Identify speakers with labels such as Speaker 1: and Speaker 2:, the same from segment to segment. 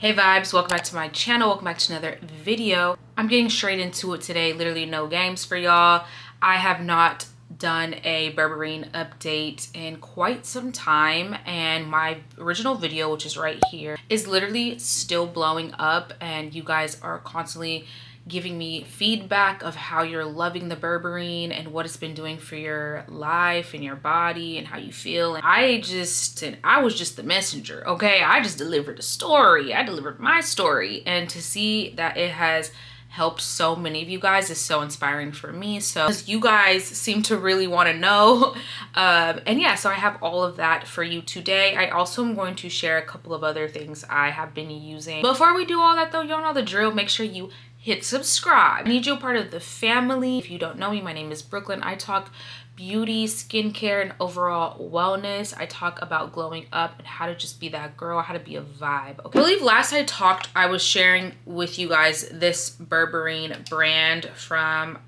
Speaker 1: Hey vibes, welcome back to my channel. Welcome back to another video. I'm getting straight into it today. Literally no games for y'all. I have not done a Berberine update in quite some time, and my original video, which is right here, is literally still blowing up, and you guys are constantly giving me feedback of how you're loving the Berberine and what it's been doing for your life and your body and how you feel. And I was just the messenger, okay? I just delivered a story. I delivered my story, and to see that it has helped so many of you guys is so inspiring for me. So you guys seem to really want to know, and yeah, so I have all of that for you today. I also am going to share a couple of other things I have been using. Before we do all that though, y'all know the drill. Make sure you hit subscribe. I need you a part of the family. If you don't know me, my name is Brooklyn. I talk beauty, skincare, and overall wellness. I talk about glowing up and how to just be that girl, how to be a vibe. Okay. I believe last I talked, I was sharing with you guys this Berberine brand from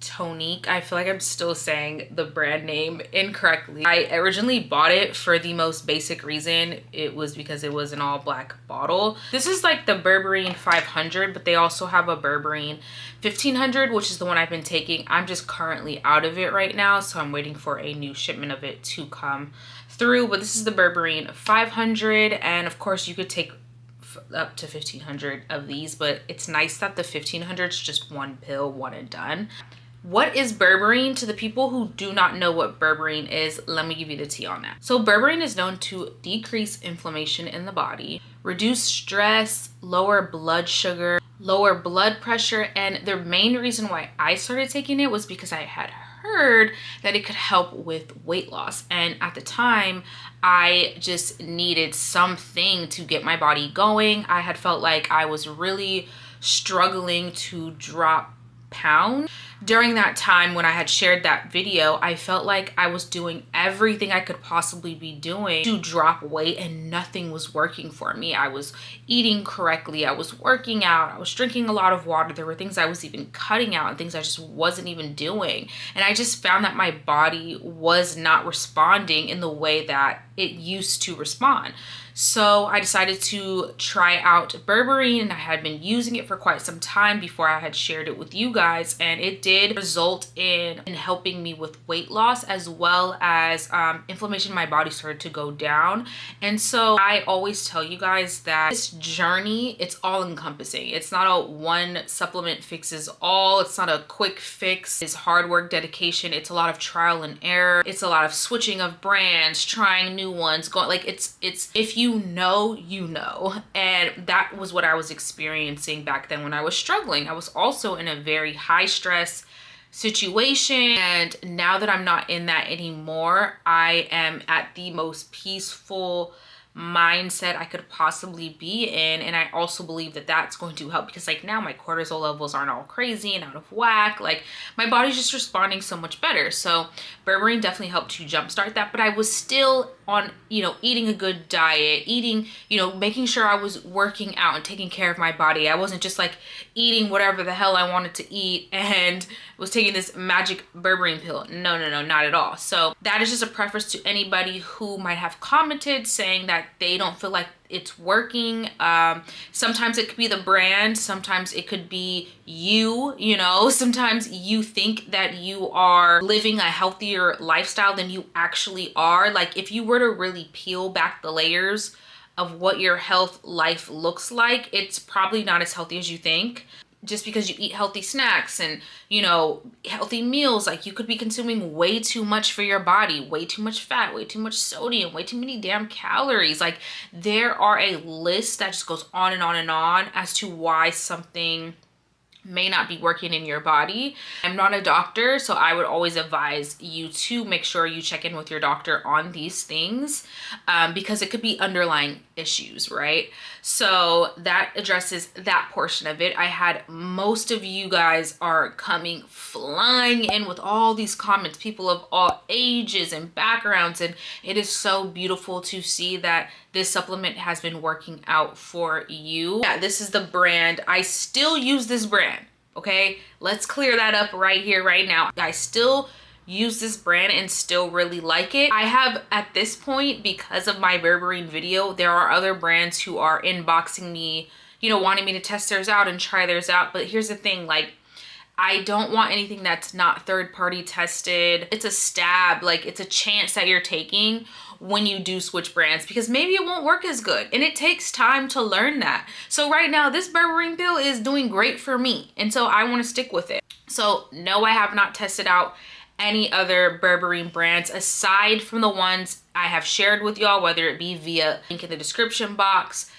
Speaker 1: Tonique. I feel like I'm still saying the brand name incorrectly. I originally bought it for the most basic reason. It was because it was an all black bottle. This is like the Berberine 500, but they also have a Berberine 1500, which is the one I've been taking. I'm just currently out of it right now, so I'm waiting for a new shipment of it to come through. But this is the Berberine 500, and of course you could take up to 1500 of these, but it's nice that the 1500 is just one pill, one and done. What is Berberine? To the people who do not know what Berberine is, let me give you the tea on that. So Berberine is known to decrease inflammation in the body, reduce stress, lower blood sugar, lower blood pressure, and the main reason why I started taking it was because I had heard that it could help with weight loss, and at the time I just needed something to get my body going. I had felt like I was really struggling to drop pounds. During that time when I had shared that video, I felt like I was doing everything I could possibly be doing to drop weight, and nothing was working for me. I was eating correctly, I was working out, I was drinking a lot of water. There were things I was even cutting out and things I just wasn't even doing. And I just found that my body was not responding in the way that it used to respond. So I decided to try out Berberine, and I had been using it for quite some time before I had shared it with you guys, and it did result in helping me with weight loss, as well as inflammation in my body started to go down. And so I always tell you guys that this journey, it's all encompassing. It's not a one supplement fixes all. It's not a quick fix. It's hard work, dedication. It's a lot of trial and error. It's a lot of switching of brands, trying new ones, going like it's if you know, you know. And that was what I was experiencing back then when I was struggling. I was also in a very high stress situation, and now that I'm not in that anymore, I am at the most peaceful mindset I could possibly be in. And I also believe that that's going to help, because like now my cortisol levels aren't all crazy and out of whack. Like my body's just responding so much better. So Berberine definitely helped to jumpstart that, but I was still on, eating a good diet, eating, making sure I was working out and taking care of my body. I wasn't just like eating whatever the hell I wanted to eat and was taking this magic Berberine pill. No, not at all. So that is just a preface to anybody who might have commented saying that they don't feel like it's working. Sometimes it could be the brand, sometimes it could be you, sometimes you think that you are living a healthier lifestyle than you actually are. Like if you were to really peel back the layers of what your health life looks like, it's probably not as healthy as you think. Just because you eat healthy snacks and, healthy meals, like you could be consuming way too much for your body, way too much fat, way too much sodium, way too many damn calories. Like there are a list that just goes on and on and on as to why something may not be working in your body. I'm not a doctor, so I would always advise you to make sure you check in with your doctor on these things, because it could be underlying issues, right? So that addresses that portion of it. I had most of you guys are coming flying in with all these comments, people of all ages and backgrounds, and it is so beautiful to see that this supplement has been working out for you. Yeah, this is the brand. I still use this brand, okay? Let's clear that up right here, right now. I still use this brand and still really like it. I have, at this point, because of my Berberine video, there are other brands who are inboxing me, you know, wanting me to test theirs out and try theirs out. But here's the thing, like, I don't want anything that's not third-party tested. It's a stab, like it's a chance that you're taking when you do switch brands, because maybe it won't work as good, and it takes time to learn that. So right now, this Berberine pill is doing great for me, and so I want to stick with it. So no, I have not tested out any other Berberine brands aside from the ones I have shared with y'all, whether it be via link in the description box,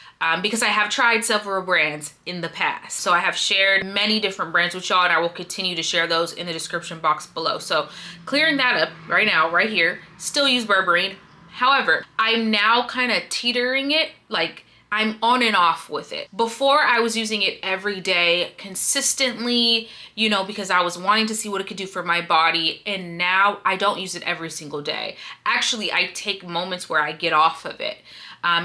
Speaker 1: because I have tried several brands in the past. So I have shared many different brands with y'all, and I will continue to share those in the description box below. So clearing that up right now, right here, still use Berberine. However, I'm now kind of teetering it, like I'm on and off with it. Before, I was using it every day consistently, you know, because I was wanting to see what it could do for my body. And now I don't use it every single day. Actually, I take moments where I get off of it.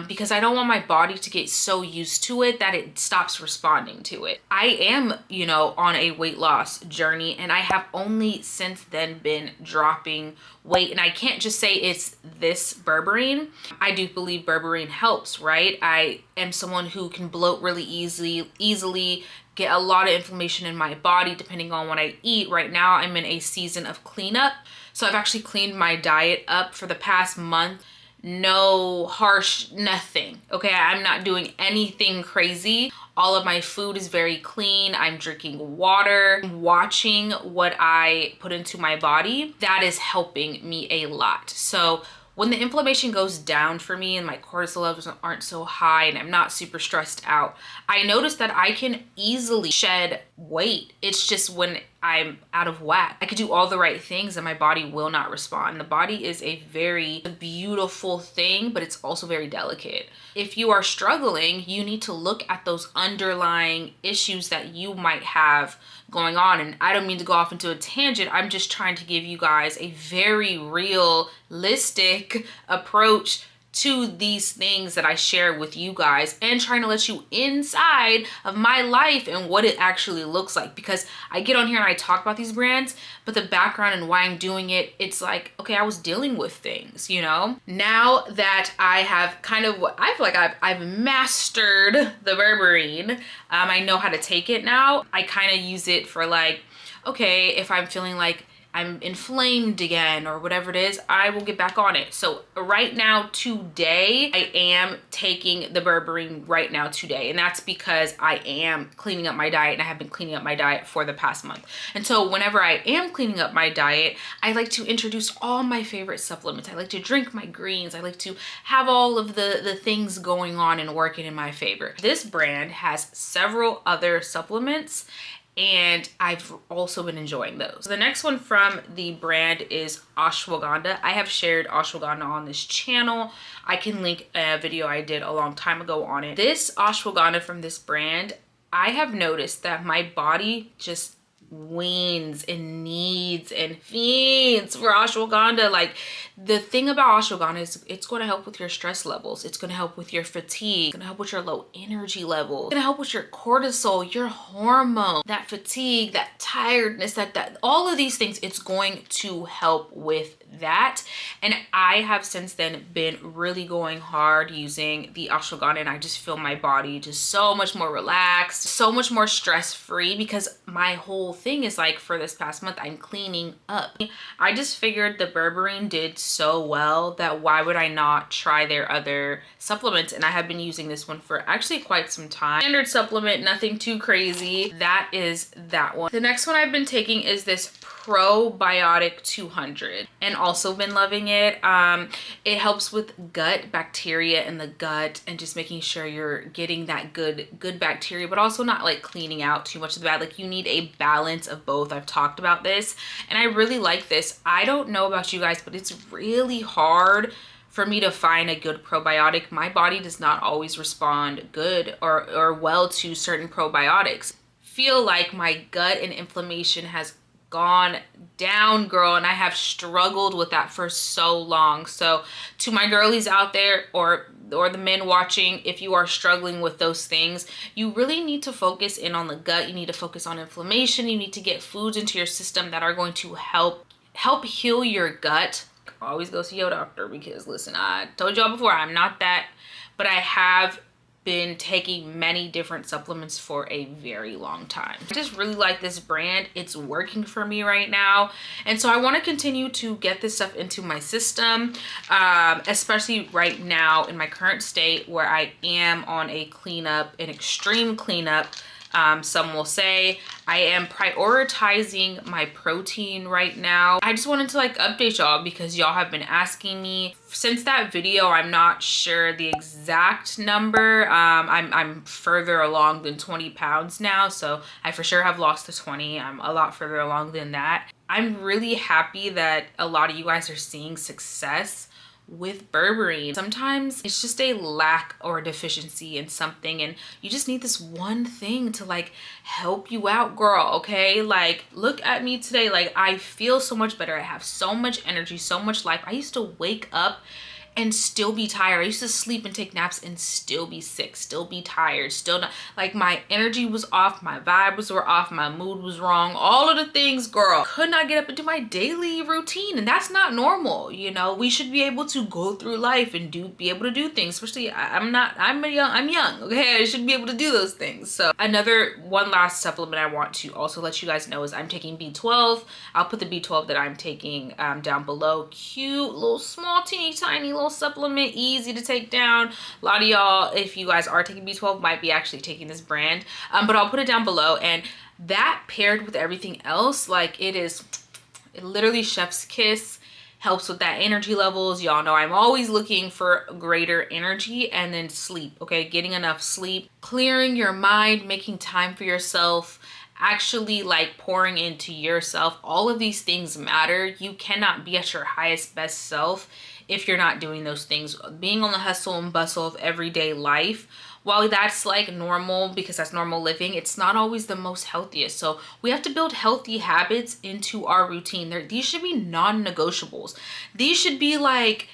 Speaker 1: Because I don't want my body to get so used to it that it stops responding to it. I am, you know, on a weight loss journey, and I have only since then been dropping weight. And I can't just say it's this Berberine. I do believe Berberine helps, right? I am someone who can bloat really easily, get a lot of inflammation in my body depending on what I eat. Right now, I'm in a season of cleanup. So I've actually cleaned my diet up for the past month. No harsh, nothing. Okay, I'm not doing anything crazy. All of my food is very clean. I'm drinking water, watching what I put into my body. That is helping me a lot. So when the inflammation goes down for me and my cortisol levels aren't so high and I'm not super stressed out, I notice that I can easily shed weight. It's just when I'm out of whack. I could do all the right things and my body will not respond. The body is a very beautiful thing, but it's also very delicate. If you are struggling, you need to look at those underlying issues that you might have going on. And I don't mean to go off into a tangent. I'm just trying to give you guys a very realistic approach to these things that I share with you guys, and trying to let you inside of my life and what it actually looks like. Because I get on here and I talk about these brands, but the background and why I'm doing it, it's like, okay, I was dealing with things, you know? Now that I have kind of, I feel like I've mastered the Berberine, I know how to take it now. I kind of use it for like, okay, if I'm feeling like I'm inflamed again or whatever it is, I will get back on it. So right now, today, I am taking the Berberine right now today. And that's because I am cleaning up my diet, and I have been cleaning up my diet for the past month. And so whenever I am cleaning up my diet, I like to introduce all my favorite supplements. I like to drink my greens. I like to have all of the things going on and working in my favor. This brand has several other supplements, and I've also been enjoying those. The next one from the brand is Ashwagandha. I have shared Ashwagandha on this channel. I can link a video I did a long time ago on it. This Ashwagandha from this brand, I have noticed that my body just weans and needs and fiends for ashwagandha. Like, the thing about ashwagandha is it's going to help with your stress levels. It's going to help with your fatigue. It's going to help with your low energy level. It's going to help with your cortisol, your hormone, that fatigue, that tiredness, that all of these things. It's going to help with that. And I have since then been really going hard using the ashwagandha, and I just feel my body just so much more relaxed, so much more stress-free, because my whole thing is like, for this past month, I'm cleaning up. I just figured the Berberine did so well that why would I not try their other supplements? And I have been using this one for actually quite some time. Standard supplement, nothing too crazy. That is that one. The next one I've been taking is this Probiotic 200, and also been loving it. It helps with gut bacteria in the gut, and just making sure you're getting that good bacteria, but also not like cleaning out too much of the bad. Like, you need a balance of both. I've talked about this, and I really like this. I don't know about you guys, but it's really hard for me to find a good probiotic. My body does not always respond good or well to certain probiotics. Feel like my gut and inflammation has gone down, girl, and I have struggled with that for so long. So to my girlies out there, or the men watching, if you are struggling with those things, you really need to focus in on the gut. You need to focus on inflammation. You need to get foods into your system that are going to help help heal your gut. Always go see your doctor, because listen, I told y'all before, I'm not that, but I have been taking many different supplements for a very long time. I just really like this brand. It's working for me right now, and so I want to continue to get this stuff into my system, especially right now in my current state where I am on a cleanup, an extreme cleanup. Some will say. I am prioritizing my protein right now. I just wanted to like update y'all because y'all have been asking me. Since that video, I'm not sure the exact number. I'm further along than 20 pounds now, so I for sure have lost the 20. I'm a lot further along than that. I'm really happy that a lot of you guys are seeing success with Berberine. Sometimes it's just a lack or a deficiency in something, and you just need this one thing to like help you out, girl. Okay, like look at me today. Like I feel so much better. I have so much energy, so much life. I used to wake up and still be tired. I used to sleep and take naps and still be sick, still be tired, still not, like my energy was off, my vibes were off, my mood was wrong, all of the things, girl. Could not get up and do my daily routine, and that's not normal. You know, we should be able to go through life and be able to do things, especially I'm young, okay? I should be able to do those things. So one last supplement I want to also let you guys know is I'm taking B12. I'll put the B12 that I'm taking down below. Cute little small teeny tiny little supplement, easy to take down. A lot of y'all, if you guys are taking B12, might be actually taking this brand, but I'll put it down below. And that paired with everything else, like it literally chef's kiss. Helps with that energy levels. Y'all know I'm always looking for greater energy, and then sleep. Okay, getting enough sleep, clearing your mind, making time for yourself, actually like pouring into yourself. All of these things matter. You cannot be at your highest best self if you're not doing those things. Being on the hustle and bustle of everyday life, while that's like normal because that's normal living, it's not always the most healthiest. So we have to build healthy habits into our routine. These should be non-negotiables. These should be like,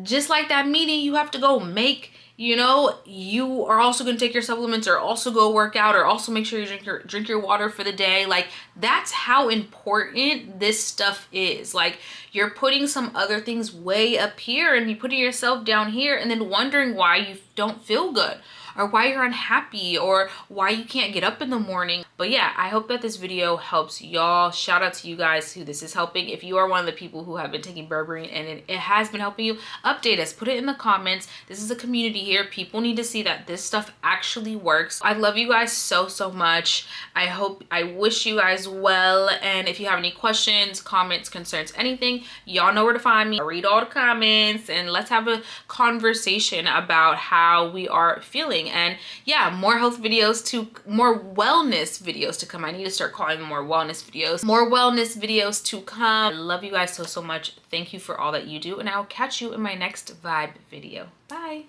Speaker 1: just like that meeting you have to go make. You know, you are also going to take your supplements, or also go work out, or also make sure you drink your water for the day. Like that's how important this stuff is. Like you're putting some other things way up here and you're putting yourself down here, and then wondering why you don't feel good, or why you're unhappy, or why you can't get up in the morning. But yeah, I hope that this video helps y'all. Shout out to you guys who this is helping. If you are one of the people who have been taking Berberine and it has been helping you, update us, put it in the comments. This is a community here. People need to see that this stuff actually works. I love you guys so much. I wish you guys well, and if you have any questions, comments, concerns, anything, y'all know where to find me. I read all the comments, and let's have a conversation about how we are feeling. And yeah, more health videos more wellness videos to come. I need to start calling them more wellness videos to come. I love you guys so much. Thank you for all that you do, and I'll catch you in my next vibe video. Bye.